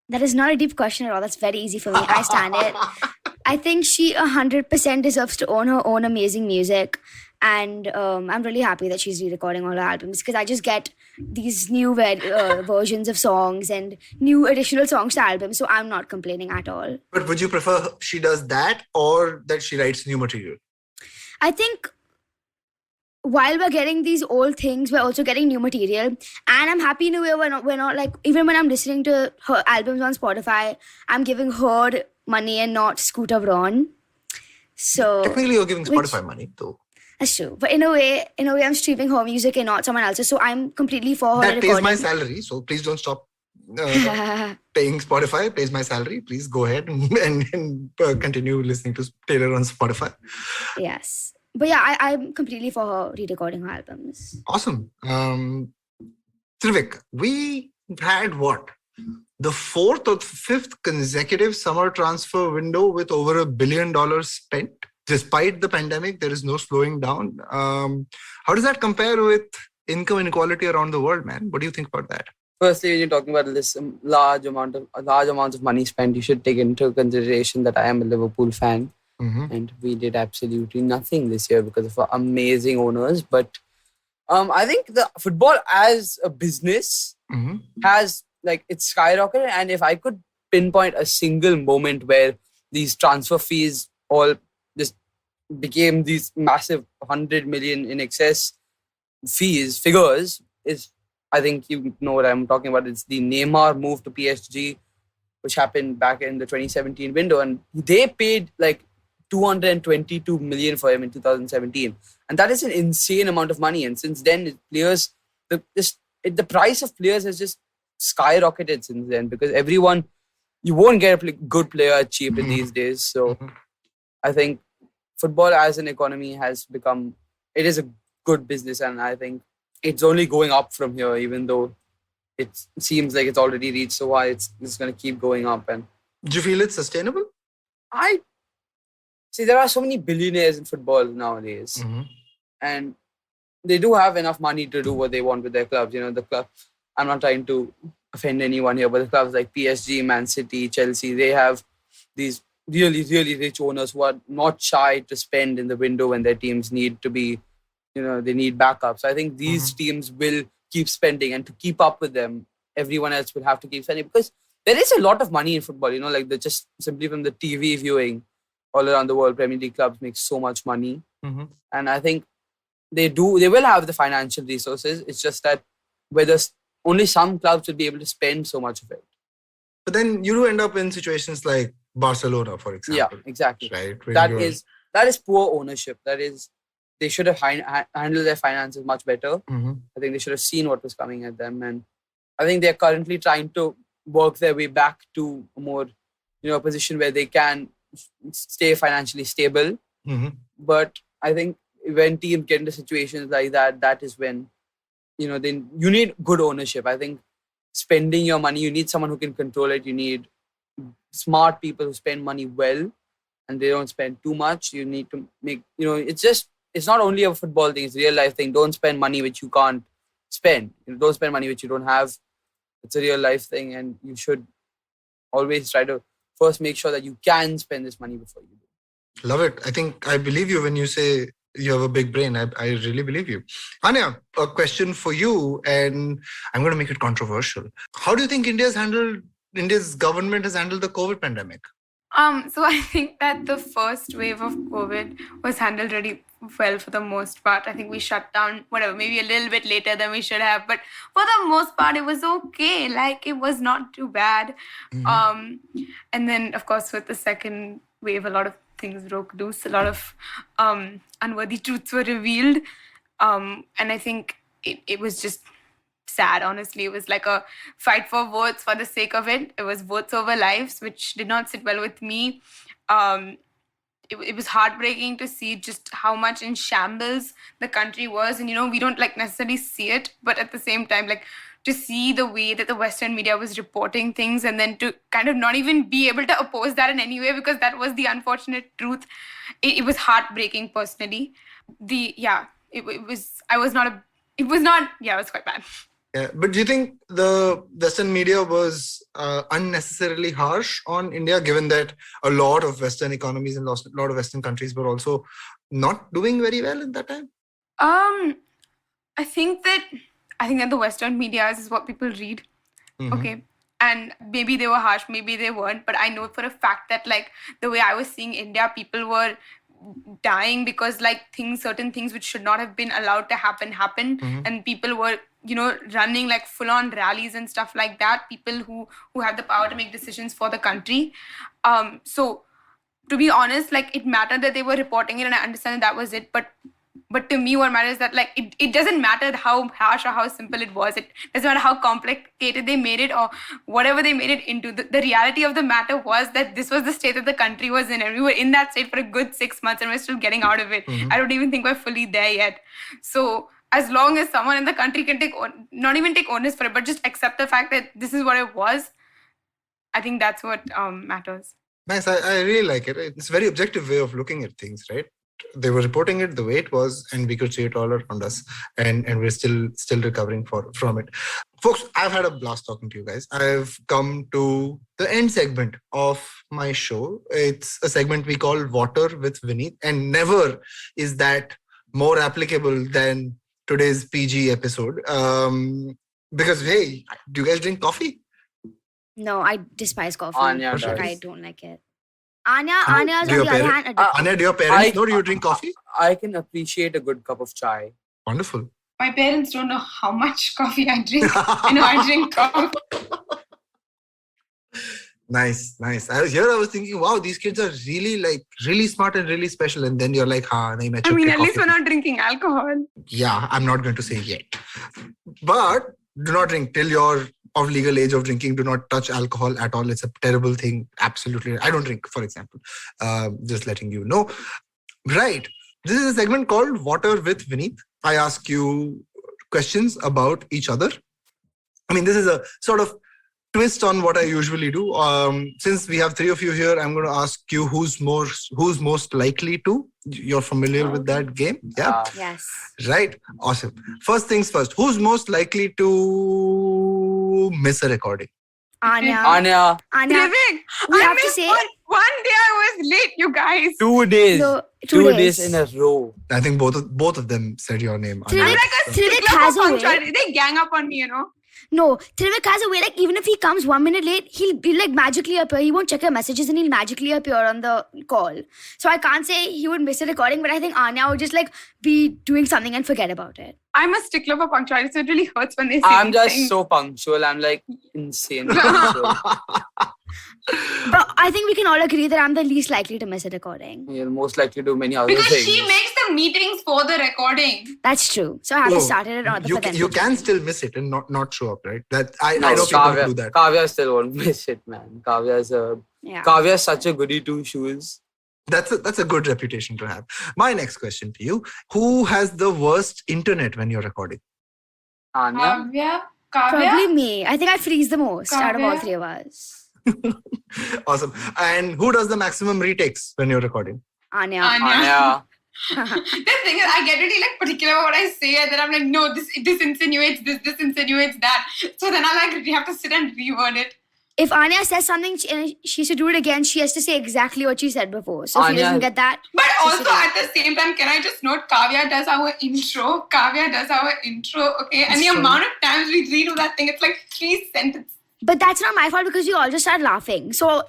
That is not a deep question at all. That's very easy for me. I stand it. I think she 100% deserves to own her own amazing music. And I'm really happy that she's re-recording all her albums, because I just get these new versions of songs and new additional songs to albums. So I'm not complaining at all. But would you prefer she does that or that she writes new material? I think while we're getting these old things, we're also getting new material. And I'm happy in a way we're not like, even when I'm listening to her albums on Spotify, I'm giving her money and not Scooter Braun. So Technically, you're giving Spotify money, though. that's true. But in a way, I'm streaming her music and not someone else's. So I'm completely for her That pays my recording. salary, so please don't stop paying Spotify. Pays my salary. Please go ahead and continue listening to Taylor on Spotify. Yes. But yeah, I'm completely for her re-recording her albums. Awesome. Trivik, we had what? The fourth or fifth consecutive summer transfer window with over $1 billion spent. Despite the pandemic, there is no slowing down. How does that compare with income inequality around the world, man? What do you think about that? Firstly, when you're talking about this large amounts of money spent, you should take into consideration that I am a Liverpool fan. Mm-hmm. And we did absolutely nothing this year because of our amazing owners. But I think the football as a business Mm-hmm. has it's skyrocketed. And if I could pinpoint a single moment where these transfer fees all just became these massive 100 million in excess figures, is I think you know what I'm talking about. It's the Neymar move to PSG, which happened back in the 2017 window, and they paid 222 million for him in 2017, and that is an insane amount of money. And since then, players, the price of players has just skyrocketed since then, because you won't get a good player cheap in these days. So I think football as an economy has become, it is a good business, and I think it's only going up from here, even though it seems like it's already reached so high, it's going to keep going up. And Do you feel it's sustainable? I see there are so many billionaires in football nowadays, Mm-hmm. and they do have enough money to do what they want with their clubs. You know, the club, I'm not trying to offend anyone here, but the clubs like PSG, Man City, Chelsea, they have these really, really rich owners who are not shy to spend in the window when their teams need to be, they need backup. So I think these teams will keep spending, and to keep up with them, everyone else will have to keep spending, because there is a lot of money in football, like just simply from the TV viewing all around the world, Premier League clubs make so much money. Mm-hmm. And I think they will have the financial resources. It's just that whether only some clubs will be able to spend so much of it. But then you do end up in situations like Barcelona, for example. Yeah, exactly. Right. That is poor ownership. That is, they should have handled their finances much better. Mm-hmm. I think they should have seen what was coming at them, and I think they're currently trying to work their way back to a more, position where they can stay financially stable. Mm-hmm. But I think when teams get into situations like that, that is when, then you need good ownership. I think spending your money, you need someone who can control it. You need smart people who spend money well and they don't spend too much. You need to make, it's not only a football thing, it's a real life thing. Don't spend money which you can't spend. Don't spend money which you don't have. It's a real life thing, and you should always try to first make sure that you can spend this money before you do. Love it. I think I believe you when you say you have a big brain. I really believe you. Anya, a question for you, and I'm going to make it controversial. How do you think India's government has handled the COVID pandemic? So I think that the first wave of COVID was handled really well for the most part. I think we shut down, maybe a little bit later than we should have. But for the most part, it was okay. Like, it was not too bad. Mm-hmm. And then, of course, with the second wave, a lot of things broke loose. A lot of unworthy truths were revealed. And I think it was just sad, honestly. It was like a fight for votes for the sake of it. It was votes over lives, which did not sit well with me. It was heartbreaking to see just how much in shambles the country was. And, we don't necessarily see it, but at the same time, to see the way that the Western media was reporting things and then to kind of not even be able to oppose that in any way, because that was the unfortunate truth. It was heartbreaking personally. It was quite bad. Yeah, but do you think the Western media was unnecessarily harsh on India, given that a lot of Western economies and a lot of Western countries were also not doing very well at that time? I think that the Western media is what people read. Mm-hmm. Okay. And maybe they were harsh, maybe they weren't. But I know for a fact that the way I was seeing India, people were dying because certain things which should not have been allowed to happen happened. Mm-hmm. And people were running full-on rallies and stuff like that, people who have the power to make decisions for the country. So to be honest, it mattered that they were reporting it, and I understand that was it, but to me what matters is that it doesn't matter how harsh or how simple it was. It doesn't matter how complicated they made it or whatever they made it into. The reality of the matter was that this was the state that the country was in, and we were in that state for a good 6 months and we're still getting out of it. Mm-hmm. I don't even think we're fully there yet. So as long as someone in the country can not even take onus for it, but just accept the fact that this is what it was, I think that's what matters. Nice. I really like it. It's a very objective way of looking at things, right? They were reporting it the way it was, and we could see it all around us, and we're still recovering from it. Folks, I've had a blast talking to you guys. I've come to the end segment of my show. It's a segment we call Water with Vineet, and never is that more applicable than today's PG episode. Because, hey, do you guys drink coffee? No, I despise coffee. Anya does. I don't like it. Anya is on the other hand. Anya, do your parents know you drink coffee? I can appreciate a good cup of chai. Wonderful. My parents don't know how much coffee I drink. I know I drink coffee. Nice. I was thinking, wow, these kids are really smart and really special. And then you're like, at least we're not drinking alcohol. Yeah, I'm not going to say yet. But do not drink till you're of legal age of drinking. Do not touch alcohol at all. It's a terrible thing. Absolutely. I don't drink, for example. Just letting you know. Right. This is a segment called Water with Vineet. I ask you questions about each other. This is a sort of twist on what I usually do. Since we have three of you here, I'm going to ask you who's most likely to. You're familiar with that game? Yeah? Yes. Right. Awesome. First things first. Who's most likely to miss a recording? Anya. Trivik, We have to say one day I was late, you guys. 2 days. No, 2 days in a row. I think both of them said your name. Trivik I'm like a Trivik stickler has for a way. punctuality. They gang up on me, No, Trivik has a way, like, even if he comes 1 minute late, he'll like magically appear. He won't check your messages and he'll magically appear on the call. So I can't say he would miss a recording, but I think Anya would just like be doing something and forget about it. I'm a stickler for punctuality, so it really hurts when they say I'm these just things. so punctual. I'm like insane punctual. But I think we can all agree that I'm the least likely to miss a recording. You're most likely to do many other Because things. she makes the meetings for the recording. That's true. So I have to start it on You can still miss it and not show up, right? That I know people Kavya, do that. Kavya still won't miss it, man. Kavya's such a goody two shoes. That's a good reputation to have. My next question to you: who has the worst internet when you're recording? Anya? Kavya? Probably me. I think I freeze the most out of all Kavya? three of us. Awesome. And who does the maximum retakes when you're recording? Anya. Anya. The thing is, I get really like particular about what I say, and then I'm like, no, this insinuates this insinuates that. So then I like have to sit and reword it. If Anya says something, she should do it again. She has to say exactly what she said before. So if Anya- he doesn't get that. But she also should do it. at the same time, can I just note Kavya does our intro? Okay? And the amount of times we redo that thing, it's like 3 sentences. But that's not my fault because we all just start laughing. So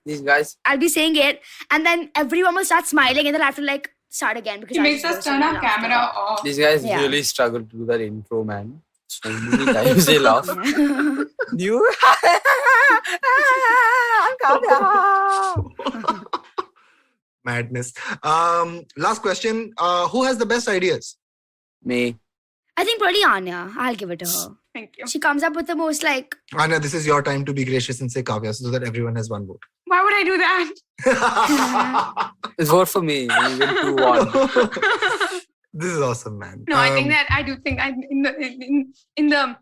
These guys. I'll be saying it and then everyone will start smiling and then I have to like start again because He I makes just us burst turn out our in laughter. camera off. These guys Yeah. really struggle to do that intro, man. So many times they laugh. You? I'm Kavya. Madness. Last question. Who has the best ideas? Me. I think probably Anya. I'll give it to her. Thank you. She comes up with the most like Anya, this is your time to be gracious and say Kavya so that everyone has one vote. Why would I do that? Just vote for me. You win 2-1. This is awesome, man. No, I think that I do think I'm in the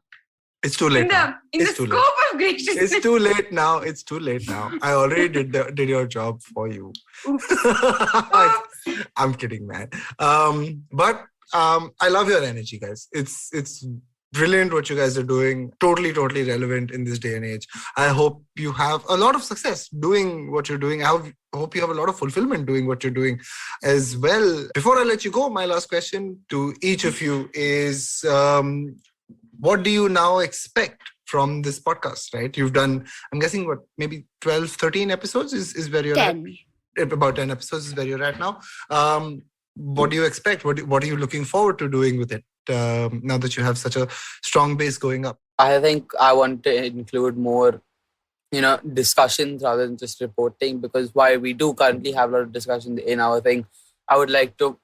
It's too late now. in the It's too scope late. of graciousness. It's too late now. It's too late now. I already did your job for you. I'm kidding, man. But I love your energy, guys. It's brilliant what you guys are doing. Totally relevant in this day and age. I hope you have a lot of success doing what you're doing. I hope you have a lot of fulfillment doing what you're doing as well. Before I let you go, my last question to each of you is what do you now expect from this podcast, right? You've done, I'm guessing, what, maybe 12, 13 episodes is where you're 10. at? About 10 episodes is where you're at now. What do you expect? What are you looking forward to doing with it now that you have such a strong base going up? I think I want to include more, discussions rather than just reporting, because while we do currently have a lot of discussion in our thing, I would like to,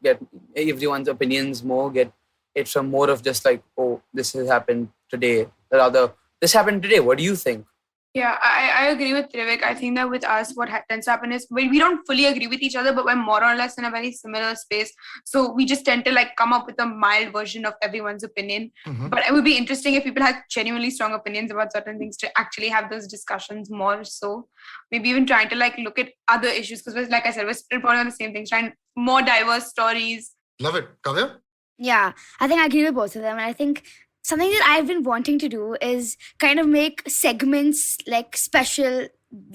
get everyone's opinions more, get it from more of just like, oh, this has happened today. Rather, this happened today. What do you think? Yeah, I agree with Trivik. I think that with us, what tends to happen is we don't fully agree with each other, but we're more or less in a very similar space. So we just tend to like come up with a mild version of everyone's opinion. Mhm. But it would be interesting if people had genuinely strong opinions about certain things to actually have those discussions more. So maybe even trying to like look at other issues because, like I said, we're still probably on the same things, trying more diverse stories. Love it. Kavya? Yeah, I think I agree with both of them. And I think something that I've been wanting to do is kind of make segments like special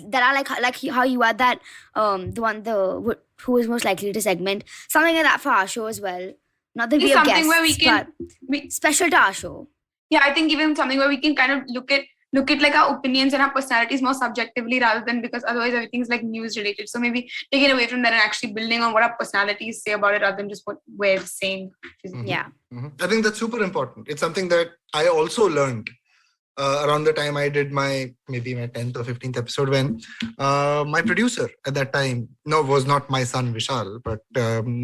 that are like how you are that who is most likely to segment, something like that for our show as well. Not that we have Something guests, where we can but special to our show. Yeah, I think even something where we can kind of look at like our opinions and our personalities more subjectively rather than because otherwise everything's like news related. So maybe taking away from that and actually building on what our personalities say about it rather than just what we're saying. Yeah. I think that's super important. It's something that I also learned around the time I did my 10th or 15th episode when my producer at that time, was not my son Vishal, but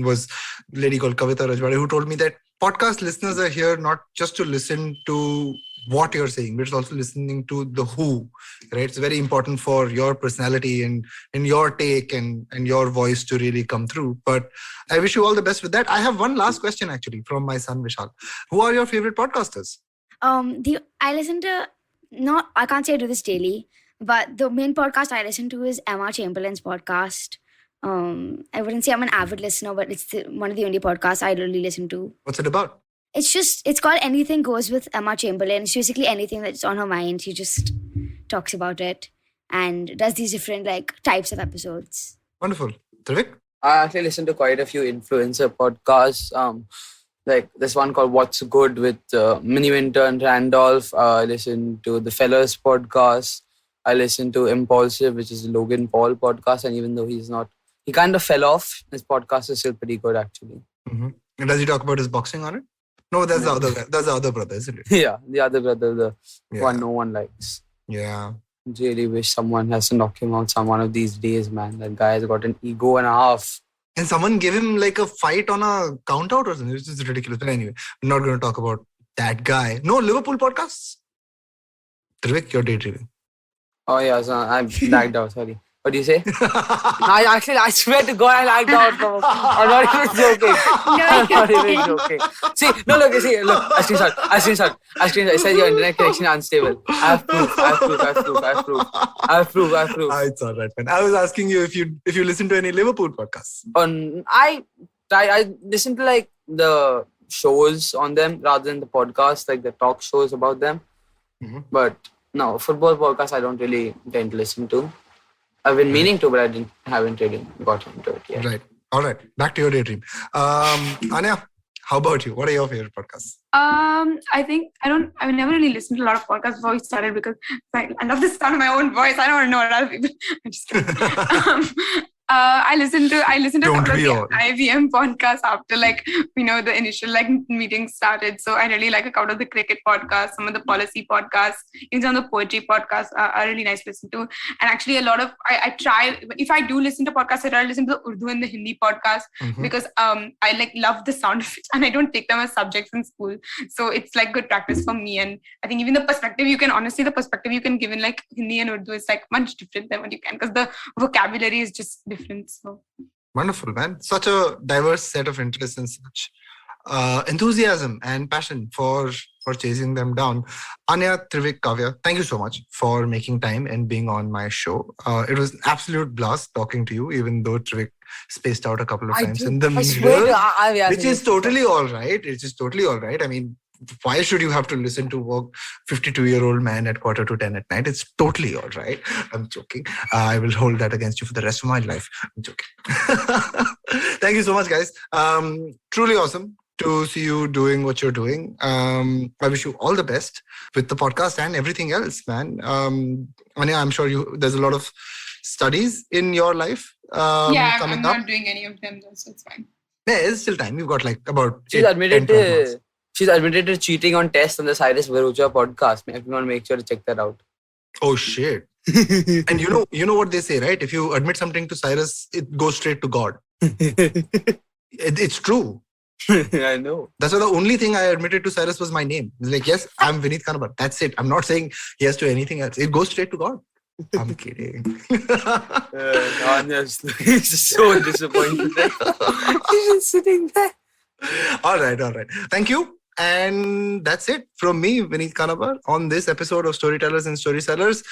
was a lady called Kavita Rajwade who told me that podcast listeners are here not just to listen to what you're saying, but it's also listening to the who, right? It's very important for your personality and your take and your voice to really come through. But I wish you all the best with that. I have one last question actually from my son Vishal. Who are your favorite podcasters? I listen to I can't say I do this daily, but the main podcast I listen to is Emma Chamberlain's podcast. I wouldn't say I'm an avid listener, but it's one of the only podcasts I really listen to. What's it about? It's called Anything Goes with Emma Chamberlain. It's basically anything that's on her mind. She just talks about it and does these different like types of episodes. Wonderful. Trivik? I actually listen to quite a few influencer podcasts. Like this one called What's Good with Mini Winter and Randolph. I listen to the Fellas podcast. I listen to Impulsive, which is a Logan Paul podcast. And even though he kind of fell off, his podcast is still pretty good actually. Mm-hmm. And does he talk about his boxing on it? No, that's the other guy. That's the other brother, isn't it? Yeah, the other brother, the one no one likes. Yeah. Really wish someone has to knock him out some one of these days, man. That guy has got an ego and a half. And someone gave him like a fight on a count out or something. It's just ridiculous. But anyway, I'm not going to talk about that guy. No Liverpool podcasts? Trivik, you're daydreaming. Oh yeah, so I'm lagged out, sorry. What do you say? I swear to God, I lagged out. I'm not even joking. I'm not even joking. See, look. I screenshot. It says your internet connection unstable. I have proof. It's all right, man. I was asking you if you listen to any Liverpool podcasts. I listen to like the shows on them rather than the podcast, like the talk shows about them. Mm-hmm. But no, football podcasts I don't really tend to listen to. I've been meaning to, but I haven't really got into it yet. Right. All right. Back to your daydream. Anya, how about you? What are your favorite podcasts? I think I never really listened to a lot of podcasts before we started because I love the sound of my own voice. I don't want to know what other people. I'm just kidding. I listened to a couple of the IVM podcasts after the initial meeting started. So I really like a couple of the cricket podcasts, some of the policy podcasts, even some of the poetry podcasts are really nice to listen to. And actually a lot of I try, if I do listen to podcasts, I try to listen to the Urdu and the Hindi podcasts because I love the sound of it and I don't take them as subjects in school. So it's like good practice for me. And I think even the perspective you can give in like Hindi and Urdu is like much different than what you can because the vocabulary is just different. So wonderful, man. Such a diverse set of interests and such enthusiasm and passion for chasing them down. Anya, Trivik, Kavya, thank you so much for making time and being on my show. It was an absolute blast talking to you, even though Trivik spaced out a couple of times in the middle, which is totally all right. It's just totally all right. I mean, why should you have to listen to a 52-year-old man at 9:45 at night? It's totally all right. I'm joking. I will hold that against you for the rest of my life. I'm joking. Thank you so much, guys. Truly awesome to see you doing what you're doing. I wish you all the best with the podcast and everything else, man. Anya, I'm sure there's a lot of studies in your life. I'm not doing any of them though, so it's fine. Yeah, it's still time. You've got about She's admitted to cheating on tests on the Cyrus Barucha podcast. Everyone make sure to check that out. Oh shit. And you know what they say, right? If you admit something to Cyrus, it goes straight to God. It's true. I know. That's why the only thing I admitted to Cyrus was my name. It's like, yes, I'm Vineet Kanabar. That's it. I'm not saying yes to anything else. It goes straight to God. I'm kidding. He's so disappointed. He's just sitting there. All right. Thank you. And that's it from me, Vineet Kanabar, on this episode of Storytellers and Storysellers.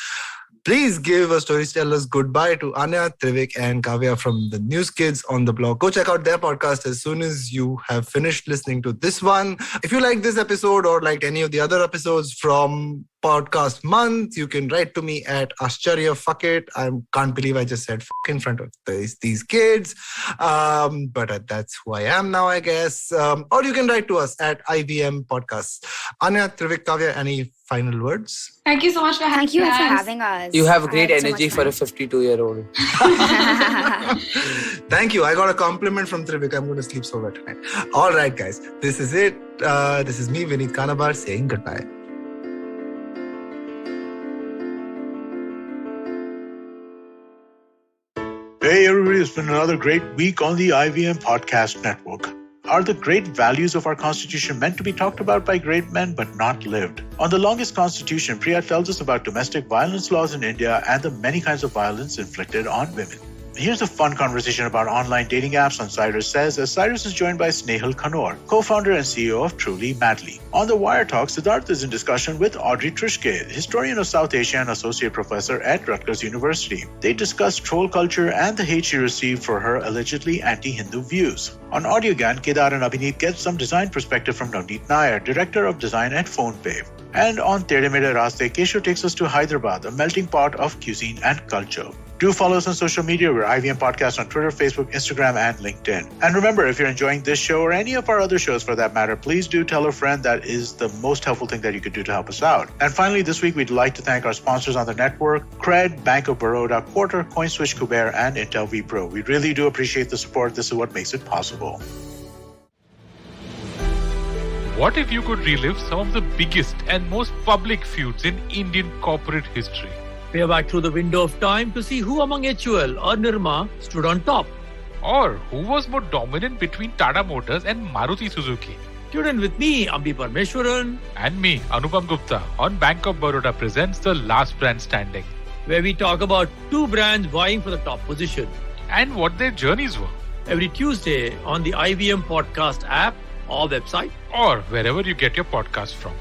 Please give a Storytellers goodbye to Anya, Trivik, and Kavya from the News Kids on the blog. Go check out their podcast as soon as you have finished listening to this one. If you like this episode or liked any of the other episodes from Podcast Month, you can write to me at Ashcharya Fuck It. I can't believe I just said fuck in front of these kids. But that's who I am now, I guess. Or you can write to us at IVM Podcasts. Anya, Trivik, Kavya, any final words? Thank you so much for having us. You have great energy for a 52-year-old. Thank you. I got a compliment from Trivik. I'm going to sleep so well tonight. All right, guys. This is it. This is me, Vineet Kanabar, saying goodbye. Hey everybody, it's been another great week on the IVM Podcast Network. Are the great values of our Constitution meant to be talked about by great men but not lived? On The Longest Constitution, Priya tells us about domestic violence laws in India and the many kinds of violence inflicted on women. Here's a fun conversation about online dating apps on Cyrus Says, as Cyrus is joined by Snehal Kanwar, co-founder and CEO of Truly Madly. On the Wire Talk, Siddharth is in discussion with Audrey Trishke, historian of South Asia and associate professor at Rutgers University. They discuss troll culture and the hate she received for her allegedly anti-Hindu views. On Audiogan, Kedar and Abhineet get some design perspective from Navneet Nair, director of design at PhonePe. And on Tere Mere Raste, Kesho takes us to Hyderabad, a melting pot of cuisine and culture. Do follow us on social media. We're IVM Podcast on Twitter, Facebook, Instagram, and LinkedIn. And remember, if you're enjoying this show or any of our other shows for that matter, please do tell a friend. That is the most helpful thing that you could do to help us out. And finally, this week, we'd like to thank our sponsors on the network, Cred, Bank of Baroda, Quarter, CoinSwitch, Kuber, and Intel vPro. We really do appreciate the support. This is what makes it possible. What if you could relive some of the biggest and most public feuds in Indian corporate history? Peer back through the window of time to see who among HUL or Nirma stood on top. Or who was more dominant between Tata Motors and Maruti Suzuki? Tune in with me, Ambi Parmeshwaran, And me, Anupam Gupta, on Bank of Baroda presents The Last Brand Standing. where we talk about two brands vying for the top position. And what their journeys were. Every Tuesday on the IVM Podcast app or website. Or wherever you get your podcast from.